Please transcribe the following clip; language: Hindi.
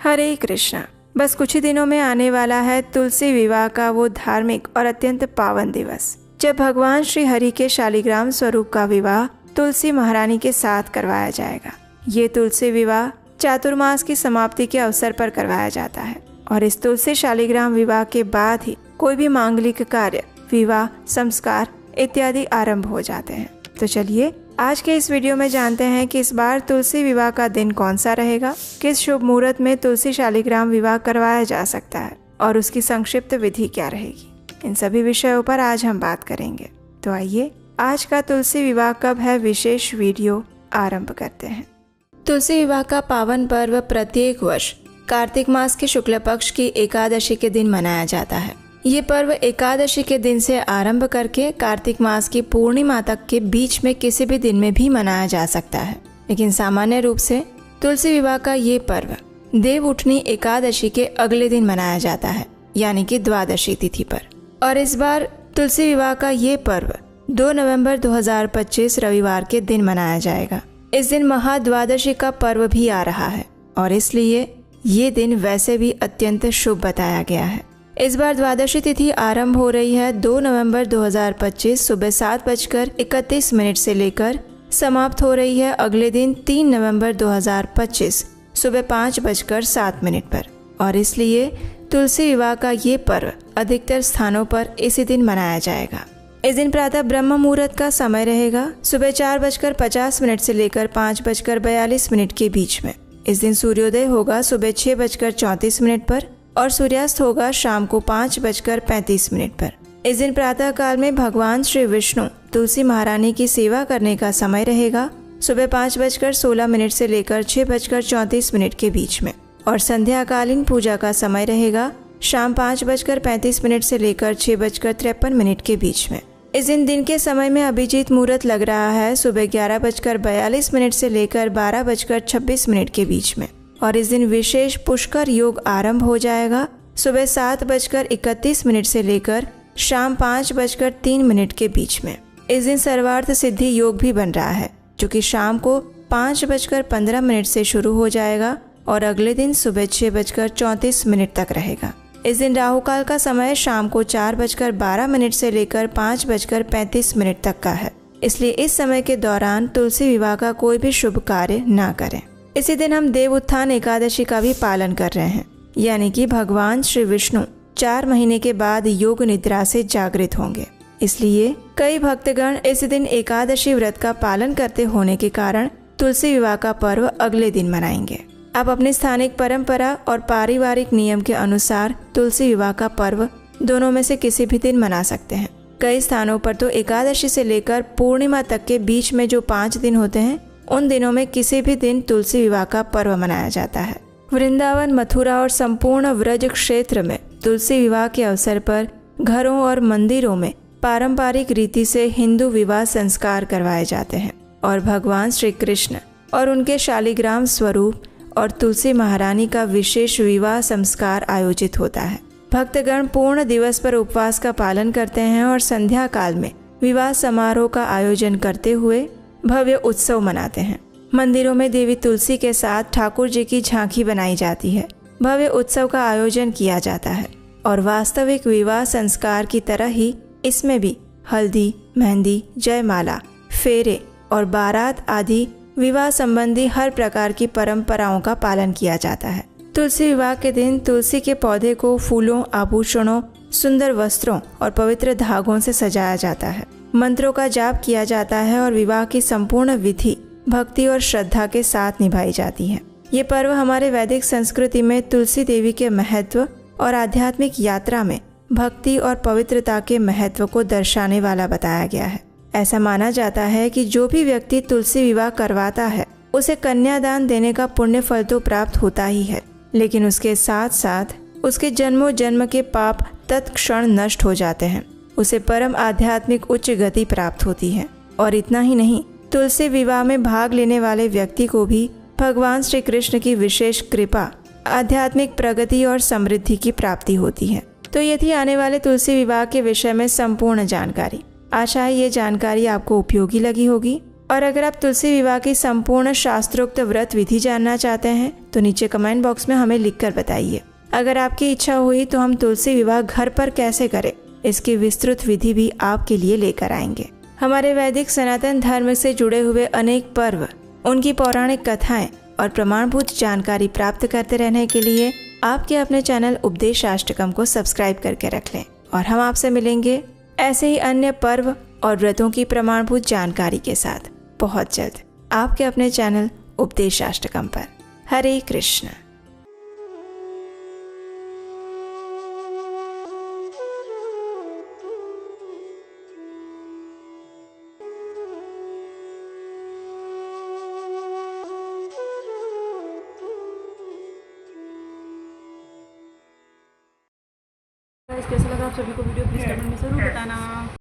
हरे कृष्णा। बस कुछ ही दिनों में आने वाला है तुलसी विवाह का वो धार्मिक और अत्यंत पावन दिवस, जब भगवान श्री हरि के शालिग्राम स्वरूप का विवाह तुलसी महारानी के साथ करवाया जाएगा। ये तुलसी विवाह चातुर्मास की समाप्ति के अवसर पर करवाया जाता है और इस तुलसी शालिग्राम विवाह के बाद ही कोई भी मांगलिक कार्य, विवाह, संस्कार इत्यादि आरंभ हो जाते हैं। तो चलिए आज के इस वीडियो में जानते हैं कि इस बार तुलसी विवाह का दिन कौन सा रहेगा, किस शुभ मुहूर्त में तुलसी शालिग्राम विवाह करवाया जा सकता है और उसकी संक्षिप्त विधि क्या रहेगी। इन सभी विषयों पर आज हम बात करेंगे। तो आइए आज का तुलसी विवाह कब है विशेष वीडियो आरंभ करते हैं। तुलसी विवाह का पावन पर्व प्रत्येक वर्ष कार्तिक मास के शुक्ल पक्ष की एकादशी के दिन मनाया जाता है। ये पर्व एकादशी के दिन से आरंभ करके कार्तिक मास की पूर्णिमा तक के बीच में किसी भी दिन में भी मनाया जा सकता है, लेकिन सामान्य रूप से तुलसी विवाह का ये पर्व देव उठनी एकादशी के अगले दिन मनाया जाता है, यानी कि द्वादशी तिथि पर। और इस बार तुलसी विवाह का ये पर्व 2 नवंबर 2025 रविवार के दिन मनाया जाएगा। इस दिन महाद्वादशी का पर्व भी आ रहा है और इसलिए ये दिन वैसे भी अत्यंत शुभ बताया गया है। इस बार द्वादशी तिथि आरंभ हो रही है 2 नवंबर 2025 सुबह 7:31 से लेकर समाप्त हो रही है अगले दिन 3 नवंबर 2025 सुबह 5:07 पर। और इसलिए तुलसी विवाह का ये पर्व अधिकतर स्थानों पर इसी दिन मनाया जाएगा। इस दिन प्रातः ब्रह्म मुहूर्त का समय रहेगा सुबह 4:50 से लेकर 5:42 के बीच में। इस दिन सूर्योदय होगा सुबह 6:34 पर और सूर्यास्त होगा शाम को 5:35 पर। इस दिन प्रातः काल में भगवान श्री विष्णु तुलसी महारानी की सेवा करने का समय रहेगा सुबह 5:16 से लेकर 6:34 के बीच में और संध्याकालीन पूजा का समय रहेगा शाम 5:35 से लेकर 6:53 के बीच में। इस दिन के समय में अभिजीत मुहूर्त लग रहा है सुबह 11:42 से लेकर 12:26 के बीच में और इस दिन विशेष पुष्कर योग आरंभ हो जाएगा सुबह 7:31 से लेकर शाम 5:03 के बीच में। इस दिन सर्वार्थ सिद्धि योग भी बन रहा है जो कि शाम को 5:15 से शुरू हो जाएगा और अगले दिन सुबह 6:34 तक रहेगा। इस दिन राहु काल का समय शाम को 4:12 से लेकर 5:35 तक का है, इसलिए इस समय के दौरान तुलसी विवाह का कोई भी शुभ कार्य ना करें। इसी दिन हम देव उत्थान एकादशी का भी पालन कर रहे हैं, यानी कि भगवान श्री विष्णु 4 महीने के बाद योग निद्रा से जागृत होंगे। इसलिए कई भक्तगण इस दिन एकादशी व्रत का पालन करते होने के कारण तुलसी विवाह का पर्व अगले दिन मनाएंगे। आप अपनी स्थानिक परंपरा और पारिवारिक नियम के अनुसार तुलसी विवाह का पर्व दोनों में से किसी भी दिन मना सकते हैं। कई स्थानों पर तो एकादशी से लेकर पूर्णिमा तक के बीच में जो 5 दिन होते हैं उन दिनों में किसी भी दिन तुलसी विवाह का पर्व मनाया जाता है। वृंदावन, मथुरा और संपूर्ण व्रज क्षेत्र में तुलसी विवाह के अवसर पर घरों और मंदिरों में पारंपरिक रीति से हिंदू विवाह संस्कार करवाए जाते हैं और भगवान श्री कृष्ण और उनके शालिग्राम स्वरूप और तुलसी महारानी का विशेष विवाह संस्कार आयोजित होता है। भक्तगण पूर्ण दिवस पर उपवास का पालन करते हैं और संध्या काल में विवाह समारोह का आयोजन करते हुए भव्य उत्सव मनाते हैं। मंदिरों में देवी तुलसी के साथ ठाकुर जी की झांकी बनाई जाती है। भव्य उत्सव का आयोजन किया जाता है और वास्तविक विवाह संस्कार की तरह ही इसमें भी हल्दी, मेहंदी, जयमाला, फेरे और बारात आदि विवाह संबंधी हर प्रकार की परंपराओं का पालन किया जाता है। तुलसी विवाह के दिन तुलसी के पौधे को फूलों, आभूषणों, सुंदर वस्त्रों और पवित्र धागों से सजाया जाता है। मंत्रों का जाप किया जाता है और विवाह की संपूर्ण विधि भक्ति और श्रद्धा के साथ निभाई जाती है। ये पर्व हमारे वैदिक संस्कृति में तुलसी देवी के महत्व और आध्यात्मिक यात्रा में भक्ति और पवित्रता के महत्व को दर्शाने वाला बताया गया है। ऐसा माना जाता है कि जो भी व्यक्ति तुलसी विवाह करवाता है उसे कन्यादान देने का पुण्य फल तो प्राप्त होता ही है, लेकिन उसके साथ साथ उसके जन्मों जन्म के पाप तत्क्षण नष्ट हो जाते हैं। उसे परम आध्यात्मिक उच्च गति प्राप्त होती है और इतना ही नहीं, तुलसी विवाह में भाग लेने वाले व्यक्ति को भी भगवान श्री कृष्ण की विशेष कृपा, आध्यात्मिक प्रगति और समृद्धि की प्राप्ति होती है। तो ये थी आने वाले तुलसी विवाह के विषय में संपूर्ण जानकारी। आशा है ये जानकारी आपको उपयोगी लगी होगी और अगर आप तुलसी विवाह की संपूर्ण शास्त्रोक्त व्रत विधि जानना चाहते हैं तो नीचे कमेंट बॉक्स में हमें लिखकर बताइए। अगर आपकी इच्छा हुई तो हम तुलसी विवाह घर पर कैसे करें इसकी विस्तृत विधि भी आपके लिए लेकर आएंगे। हमारे वैदिक सनातन धर्म से जुड़े हुए अनेक पर्व, उनकी पौराणिक कथाएं और प्रमाणभूत जानकारी प्राप्त करते रहने के लिए आपके अपने चैनल उपदेशाष्टकम को सब्सक्राइब करके रख लें। और हम आपसे मिलेंगे ऐसे ही अन्य पर्व और व्रतों की प्रमाणभूत जानकारी के साथ बहुत जल्द आपके अपने चैनल उपदेशाष्टकम पर। हरे कृष्ण। कैसा लगा आप सभी को वीडियो, प्लीज़ कमेंट में ज़रूर बताना।